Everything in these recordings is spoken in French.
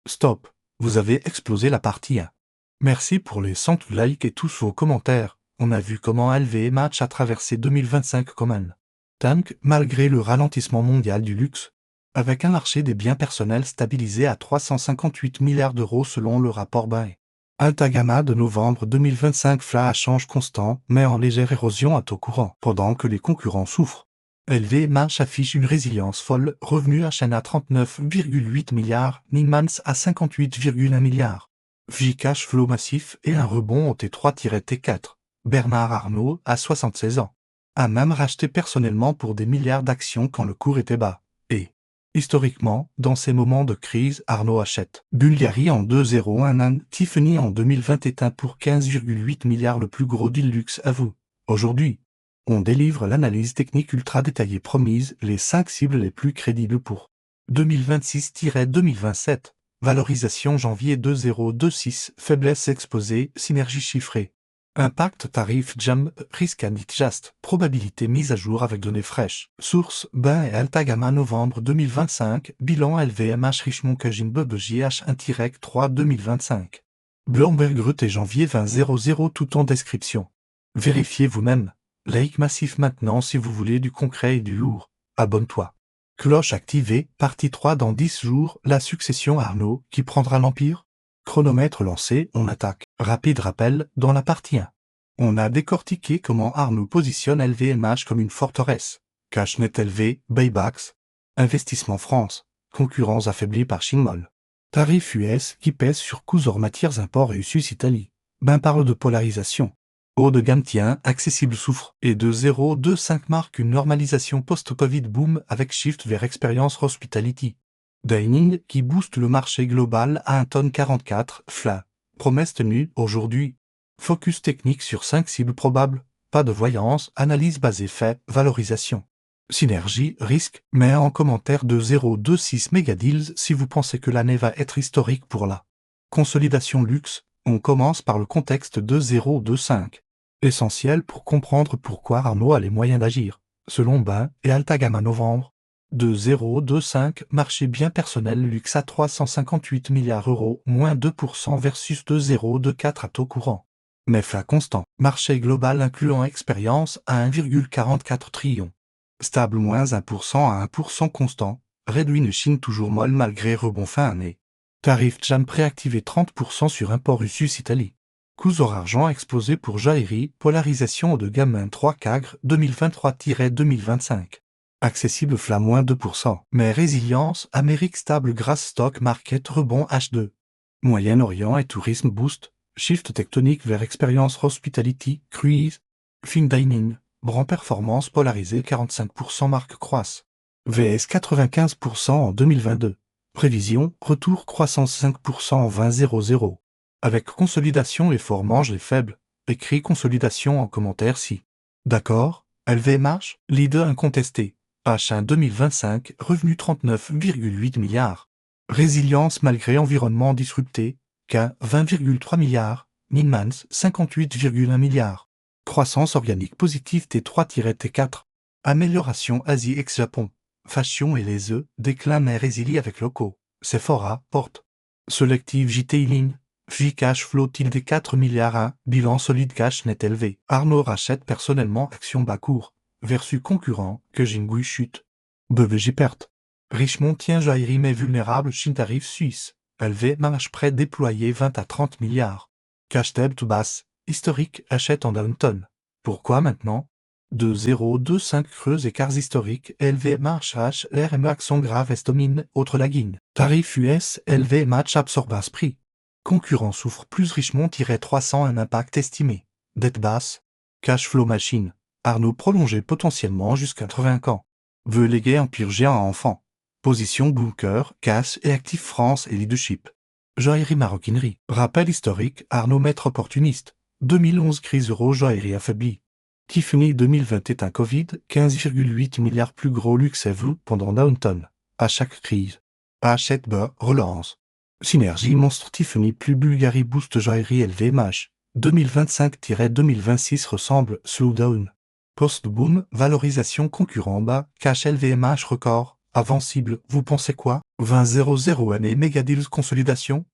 Stop, vous avez explosé la partie 1. Merci pour les 100 likes et tous vos commentaires. On a vu comment LVMH a traversé 2025 comme un tank malgré le ralentissement mondial du luxe, avec un marché des biens personnels stabilisé à 358 milliards d'euros selon le rapport Bain. Alta Gamma de novembre 2025 flat à change constant mais en légère érosion à taux courant, pendant que les concurrents souffrent. LVMH affiche une résilience folle, revenu HN à 39,8 milliards, Neiman's à 58,1 milliards. Cash flow massif et un rebond au T3-T4. Bernard Arnault, à 76 ans, a même racheté personnellement pour des milliards d'actions quand le cours était bas. Et, historiquement, dans ces moments de crise, Arnault achète. Bulgari en 2,01, Tiffany en 2021 pour 15,8 milliards, le plus gros deal luxe à vous. Aujourd'hui, on délivre l'analyse technique ultra détaillée promise, les 5 cibles les plus crédibles pour 2026-2027. Valorisation janvier 2026, faiblesse exposée, synergie chiffrée. Impact tarif jam, risque and adjust, probabilité mise à jour avec données fraîches. Source, Bain et Alta Gamma novembre 2025, bilan LVMH Richemont Cajun Bub JH1-3 2025. Bloomberg Reuters janvier 2000 tout en description. Vérifiez vous-même. Like massif maintenant si vous voulez du concret et du lourd. Abonne-toi. Cloche activée, partie 3 dans 10 jours, la succession Arnault, qui prendra l'Empire? Chronomètre lancé, on attaque. Rapide rappel, dans la partie 1. On a décortiqué comment Arnault positionne LVMH comme une forteresse. Cash net élevé, buybacks. Investissement France. Concurrence affaiblie par Chingmol. Tarif US qui pèse sur coûts hors matières import et USUS Italie. Ben parle de polarisation. Haut de gamme tient, accessible souffre, et de 0,25 marque une normalisation post-Covid boom avec shift vers expérience hospitality. Dining qui booste le marché global à 1,44 tonnes, flat. Promesse tenue, aujourd'hui. Focus technique sur 5 cibles probables, pas de voyance, analyse basée fait, valorisation. Synergie, risque, mais en commentaire de 0,26 mégadeals si vous pensez que l'année va être historique pour la consolidation luxe. On commence par le contexte de 0,25. Essentiel pour comprendre pourquoi Arnault a les moyens d'agir. Selon Bain et Alta Gamma novembre, de 0,25 marché bien personnel luxe à 358 milliards euros, moins 2% versus de 0,24 à taux courant. Mais flat constant, marché global incluant expérience à 1,44 trillion. Stable moins 1% à 1% constant, réduit une Chine toujours molle malgré rebond fin année. Tarif jam préactivé 30% sur import USUS Italie. Coûts hors argent exposés pour joaillerie, polarisation haut de gamme 3 CAGR 2023-2025. Accessible flat moins 2%, mais résilience, Amérique stable grâce stock market rebond H2. Moyen-Orient et tourisme boost, shift tectonique vers expérience hospitality, cruise, fine dining, brand performance polarisé 45% marque croisse. VS 95% en 2022. Prévision, retour croissance 5% en 2000. Avec consolidation et fort mange les faibles. Écrit consolidation en commentaire si. D'accord, LVMH, leader incontesté. H1 2025, revenu 39,8 milliards. Résilience malgré environnement disrupté, K 20,3 milliards, Neiman's 58,1 milliards. Croissance organique positive T3-T4. Amélioration Asie ex-Japon. Fashion et les œufs, déclin mais résilie avec locaux. Sephora, porte. Selective JT-Ling. Cash flow tilde 4 milliards 1, bilan solide cash net élevé. Arnault rachète personnellement action bas court. Versus concurrent, que Jingui chute. BVJ perte. Richemont tient joaillerie mais vulnérable Chine tarif suisse. LVMH prêt déployé 20 à 30 milliards. Cash table to basse. Historique achète en downton. Pourquoi maintenant? De 0,25 creux écarts historiques, LVMH H, RME accent grave estomine, autre laguine. Tarif US, LVMH absorbe à ce prix. Concurrent souffre plus Richemont-300 un impact estimé. Dette basse. Cash flow machine. Arnault prolongé potentiellement jusqu'à 80 ans. Veut léguer Empire géant à enfant. Position bunker, cash et actif France et leadership. Joaillerie maroquinerie. Rappel historique, Arnault maître opportuniste. 2011 crise euro joaillerie affaiblie. Tiffany 2021 Covid, 15,8 milliards plus gros luxe à vous pendant downton. À chaque crise. Achète bas, relance. Synergie monstre Tiffany plus Bulgari boost joaillerie LVMH. 2025-2026 ressemble slowdown. Post-boom, valorisation concurrent bas, cash LVMH record, Avant cible, vous pensez quoi? 20.00 année méga deals consolidation?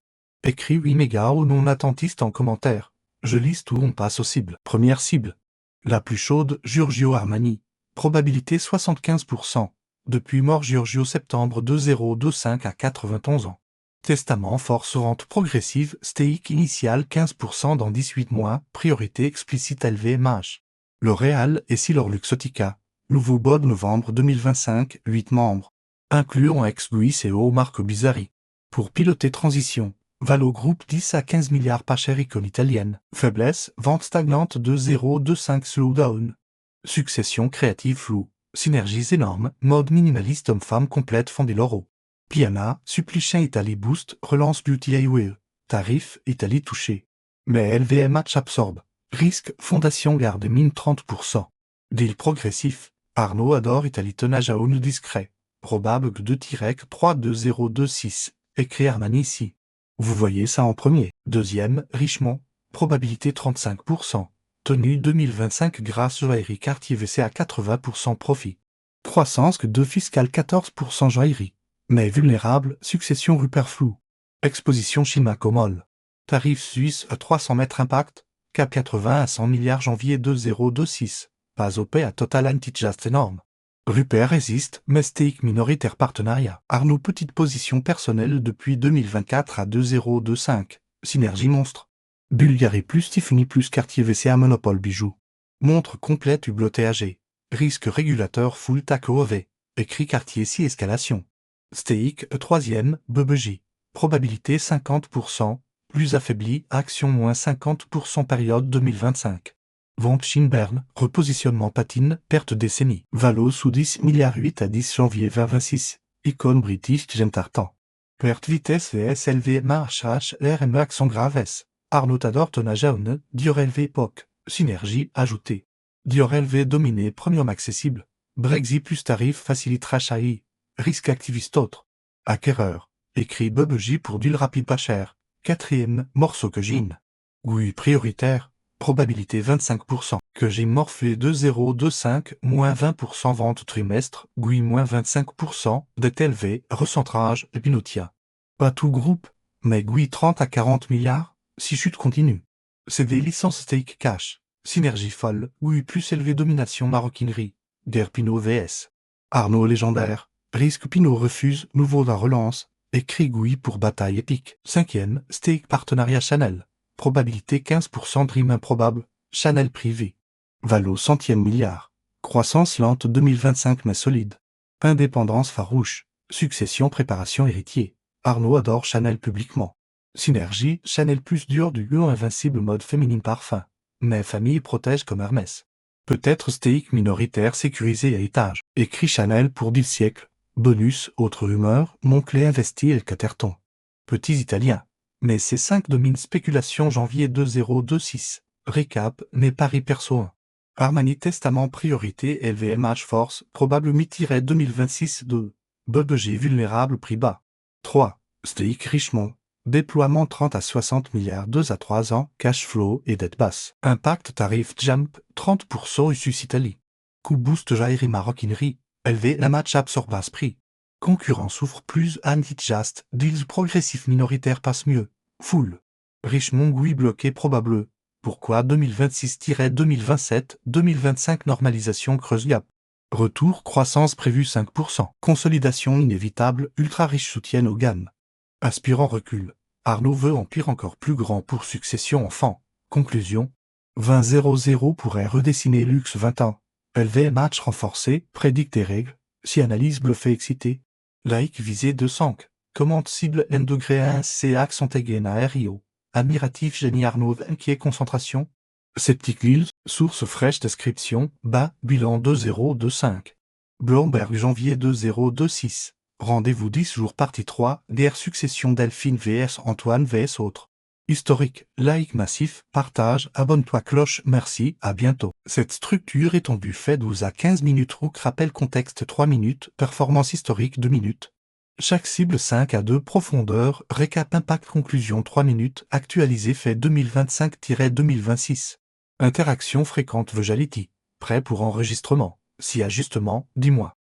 Écris 8 méga ou non attentiste en commentaire. Je lise tout, on passe aux cibles. Première cible. La plus chaude, Giorgio Armani. Probabilité 75%. Depuis mort Giorgio septembre 2025 à 91 ans. Testament force rente progressive, STIC initial 15% dans 18 mois, priorité explicite LVMH. L'Oréal et Silor Luxottica. Nouveau board novembre 2025, 8 membres. Incluant ex-Guis et marque Bizarri. Pour piloter transition. Valo Group 10 à 15 milliards pas cher icône italienne. Faiblesse, vente stagnante 2025 slowdown. Succession créative floue. Synergies énormes, mode minimaliste homme-femme complète fondé l'oro. Piana, supply chain Italie boost, relance Beauty Highway. Tarif, Italie touché. Mais LVMH absorbe. Risque, fondation garde mine 30%. Deal progressif. Arnaud adore Italie tenage à haut discret. Probable que 2-32026. Écrit Armani ici. Vous voyez ça en premier. Deuxième, Richemont. Probabilité 35%. Tenue 2025 grâce joaillerie Cartier VC à 80% profit. Croissance que 2 fiscal 14% joaillerie. Mais vulnérable, succession Rupert flou. Exposition Chimacomol. Tarif suisse à 300 mètres impact. Cap 80 à 100 milliards janvier 2026. Pas OP à total anti-just énorme. Rupert résiste, Mestéic minoritaire partenariat. Arnaud petite position personnelle depuis 2024 à 2025. Synergie monstre. Bulgari plus Tiffany plus Cartier VC à Monopole bijoux. Montre complète hublot TAG. Risque régulateur full taco OV. Écrit Cartier 6 escalation. Stéic, troisième, BBJ. Probabilité 50%. Plus affaibli, action moins 50% période 2025. Vente Shinbern, repositionnement patine, perte décennie. Valo sous 10 milliards 8 à 10 janvier 2026. Icône british j'aime tartan. Perte vitesse VSLV MHH RME accent grave S. Arnaud adore tonnage jaune, Dior LV époque. Synergie ajoutée. Dior LV dominé premium accessible. Brexit plus tarif facilite rachat I. Risque activiste autre. Acquéreur. Écrit BBJ pour deal rapide pas cher. Quatrième, morceau que Jean. Oui prioritaire. Probabilité 25%. Que j'ai morphé 2025, moins 20% vente trimestre, GUI moins 25%, dette élevée, recentrage, Pinotia. Pas tout groupe, mais GUI 30 à 40 milliards, si chute continue. C'est des licences stake cash, synergie folle, GUI plus élevé domination maroquinerie, Der Pinot VS. Arnaud légendaire, risque Pinot refuse, nouveau la relance, écrit GUI pour bataille épique. Cinquième, stake partenariat Chanel. Probabilité 15% Dream improbable, Chanel privé. Valo centième milliard. Croissance lente 2025 mais solide. Indépendance farouche. Succession préparation héritier. Arnaud adore Chanel publiquement. Synergie, Chanel plus dur du lion invincible mode féminine parfum. Mais famille protège comme Hermès. Peut-être stéic minoritaire sécurisé à étage. Écrit Chanel pour 10 siècles. Bonus, autre rumeur, Moncler investi et Caterton. Petits Italiens. Mais C5 domine spéculation janvier 2026. Récap, mais Paris perso 1. Armani testament priorité LVMH force, probable mi-2026 2. BBG vulnérable prix bas. 3. Stéic Richemont. Déploiement 30 à 60 milliards 2 à 3 ans, cash flow et dette basse. Impact tarif jump, 30% Usus Italie. Coup boost joaillerie maroquinerie, LVMH absorbe basse prix. Concurrent souffre plus anti-just, deals progressifs minoritaires passent mieux. Full. Richemont GUI bloqué probable. Pourquoi 2026-2027, 2025 normalisation creuse gap. Retour croissance prévue 5%. Consolidation inévitable, ultra riche soutiennent aux gammes. Aspirant recul. Arnaud veut empire encore plus grand pour succession enfant. Conclusion. 20.00 pourrait redessiner luxe 20 ans. LVMH renforcé, prédicte et règles. Si analyse bluffée excité. Like visé 200. Commande cible N°1 C accent again à RIO. Admiratif génie Arnaud inquiet concentration. Sceptique Lille, source fraîche description, bas, bilan 2025. Bloomberg janvier 2026. Rendez-vous 10 jours partie 3, DR succession Delphine vs Antoine vs autres. Historique, like massif, partage, abonne-toi cloche, merci, à bientôt. Cette structure étendue fait 12 à 15 minutes hook rappel contexte 3 minutes, performance historique 2 minutes. Chaque cible 5 à 2 profondeur, récap impact conclusion 3 minutes, actualisé fait 2025-2026. Interaction fréquente Vojality. Prêt pour enregistrement. Si ajustement, dis-moi.